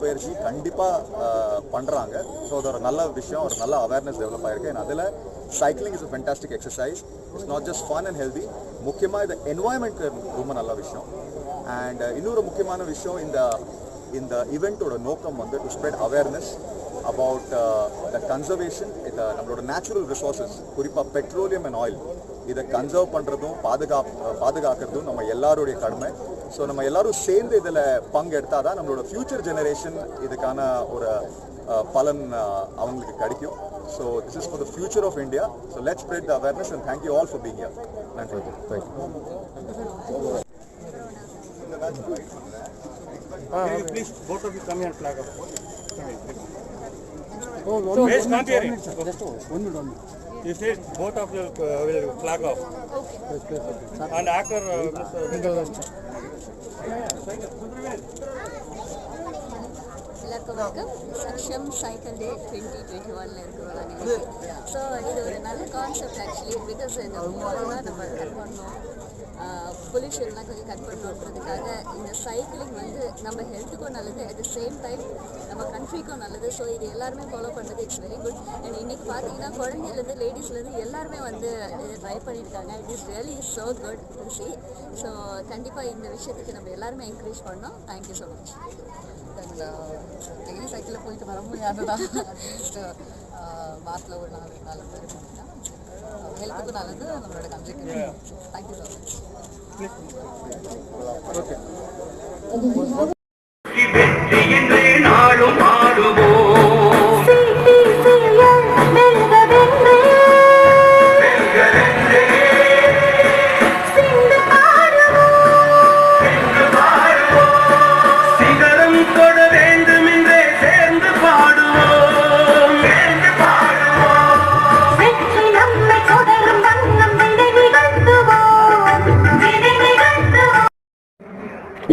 பயிற்சி கண்டிப்பாக பண்ணுறாங்க. ஸோ அது ஒரு நல்ல விஷயம், ஒரு நல்ல அவேர்னஸ் டெவலப் ஆகிருக்கு. அண்ட் அதில் cycling is a fantastic exercise. It's not just fun and healthy. முக்கியமாக இது என்வாயன்மெண்ட்க்கு ரொம்ப நல்ல விஷயம். அண்ட் இன்னொரு முக்கியமான விஷயம், இந்த ஈவெண்ட்டோட நோக்கம் வந்து to spread awareness about the conservation. இது நம்மளோட நேச்சுரல் ரிசோர்ஸஸ், குறிப்பாக பெட்ரோலியம் அண்ட் ஆயில், இதை கன்சர்வ் பண்ணுறதும் பாதுகாக்கிறதும் நம்ம எல்லாருடைய கடமை. ஸோ நம்ம எல்லாரும் சேர்ந்து இதில் பங்கு எடுத்தால் தான் நம்மளோட ஃபியூச்சர் ஜெனரேஷன் இதுக்கான ஒரு பலன் அவங்களுக்கு கிடைக்கும். So this is for the future of India. So let's spread the awareness and thank you all for being here. நன்றி. Please, both of you come here and flag up. Oh, please come here. One minute. You say both of you will flag off. Okay. And after எல்லாருக்கும் வணக்கம். Saksham cycle டே 2021 இருக்கிறோம். So இது ஒரு நல்ல concept actually. Because இந்த மூவெல்லாம் நம்ம cut பண்ணோம், பொல்யூஷன்லாம் கொஞ்சம் கட் பண்ணுறதுக்காக இந்த சைக்கிளிங் வந்து நம்ம ஹெல்த்துக்கும் நல்லது, அட் த சேம் டைம் நம்ம கண்ட்ரிக்கும் நல்லது. ஸோ இது எல்லாருமே ஃபாலோ பண்ணுறது இட்ஸ் வெரி குட். அண்ட் இன்றைக்கி பார்த்தீங்கன்னா குழந்தைலேருந்து லேடிஸ்லேருந்து எல்லாருமே வந்து இதை ட்ரை பண்ணியிருக்காங்க. It is really so good to C. So கண்டிப்பாக இந்த விஷயத்துக்கு நம்ம எல்லாருமே என்கரேஜ் பண்ணோம். Thank you so much. டெய்லி சைக்கிளில் போயிட்டு வர முடியாது தான். அட்லீஸ்ட் வாரத்தில் ஒரு 4 பேர் போனீங்கன்னா ஹெல்த்துக்கும் நல்லது, நம்மளோட கண்ட்ரிக்கு. Thank you so much. okay.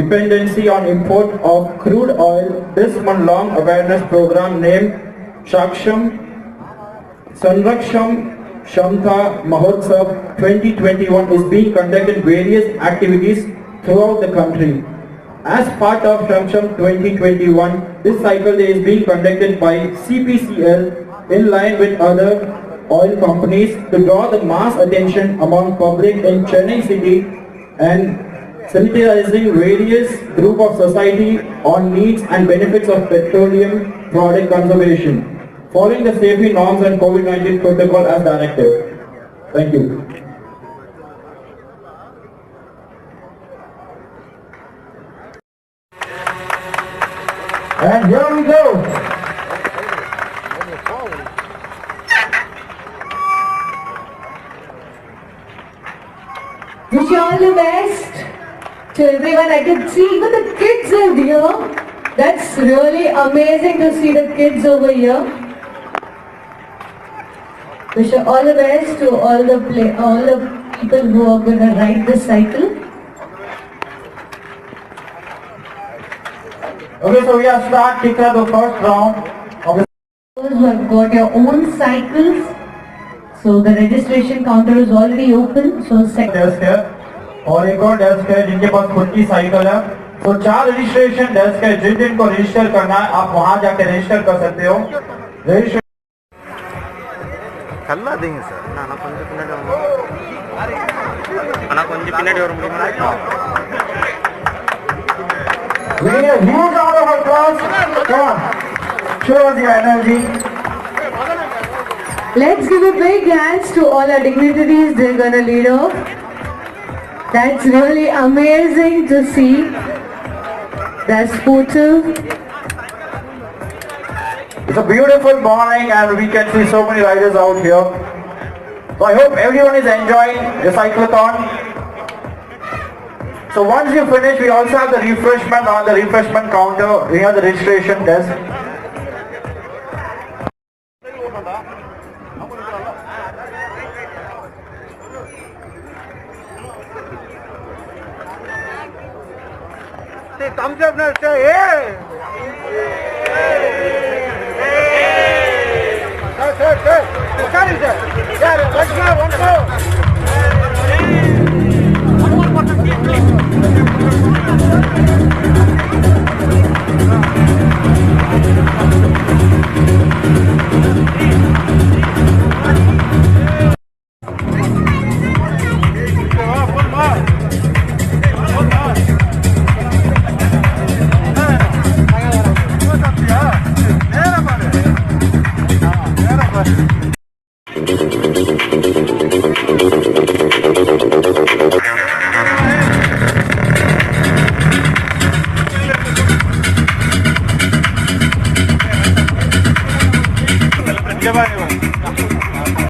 Dependency on import of crude oil. This month-long awareness program named Saksham Sanraksham Shamta Mahotsav 2021 is being conducted various activities throughout the country. As part of Saksham 2021, this cycle day is being conducted by CPCL in line with other oil companies to draw the mass attention among public in Chennai city and sensitizing various group of society on needs and benefits of petroleum product conservation, following the safety norms and COVID-19 protocol as directed. Thank you. And here we go. Wish you all the best to everyone. I can see even the kids are here. That's really amazing to see the kids over here. Wish you all the best to all the people who are going to ride this cycle. Okay, so we are start kick off the first round. Those who have got your own cycles, so the registration counter is already open. So desk है और एक और desk है जिनके पास खुद की cycle है. तो 4 रजिस्ट्रेशन डेस्क है. जिन जिनको रजिस्टर करना है आप वहां जाके रजिस्टर कर सकते हो. रजिस्टर கல்லா தேங்க சார். நான் கொஞ்சம் பின்னாடி வரணும். We need a huge round of applause. Come on, show us your energy. let's give a big hands to all our dignitaries. They're going to lead off. That's really amazing to see. That's sportive. It's a beautiful morning and we can see so many riders out here. So I hope everyone is enjoying the cyclothon. So once you finish, we also have the refreshment on the refreshment counter near the registration desk. thumbs up now, say hey! Sir. Sorry, sir. Yeah, once more. One more button, please. much.